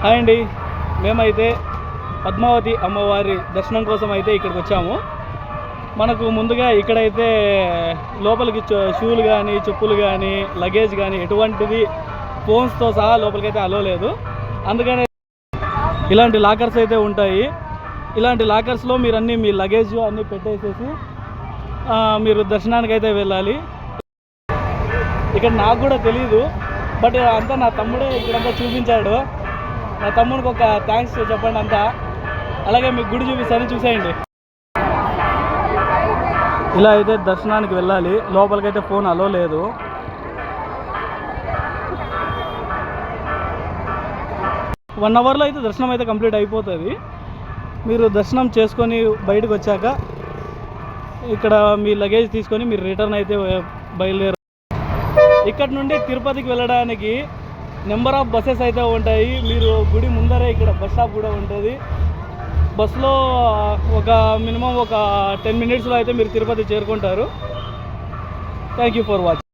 Hi అండి, మేమైతే పద్మావతి అమ్మవారి దర్శనం కోసం అయితే ఇక్కడికి వచ్చాము. మనకు ముందుగా ఇక్కడైతే లోపలికి షూలు కానీ, చెప్పులు కానీ, లగేజ్ కానీ ఎటువంటిది ఫోన్స్తో సహా లోపలికైతే అలో లేదు. అందుకనే ఇలాంటి లాకర్స్ అయితే ఉంటాయి. ఇలాంటి లాకర్స్లో మీరు అన్నీ మీ లగేజ్ అన్నీ పెట్టేసేసి మీరు దర్శనానికి అయితే వెళ్ళాలి. ఇక్కడ నాకు కూడా తెలీదు, బట్ అంతా నా తమ్ముడే ఇక్కడంతా చూపించాడు. నా తమ్ముడికి ఒక థ్యాంక్స్ చెప్పండి అంతా. అలాగే మీకు గుడి చూపిస్తాను, చూసేయండి. ఇలా అయితే దర్శనానికి వెళ్ళాలి. లోపలికైతే ఫోన్ అలో లేదు. వన్ అవర్లో అయితే దర్శనం అయితే కంప్లీట్ అయిపోతుంది. మీరు దర్శనం చేసుకొని బయటకు వచ్చాక ఇక్కడ మీ లగేజ్ తీసుకొని మీరు రిటర్న్ అయితే బయలుదేరు. ఇక్కడ నుండి తిరుపతికి వెళ్ళడానికి నెంబర్ ఆఫ్ బస్సెస్ అయితే ఉంటాయి. మీరు గుడి ముందరే ఇక్కడ బస్ స్టాప్ కూడా ఉంటుంది. బస్సులో ఒక మినిమం ఒక 10 minutesలో అయితే మీరు తిరుపతి చేరుకుంటారు. Thank you for watching.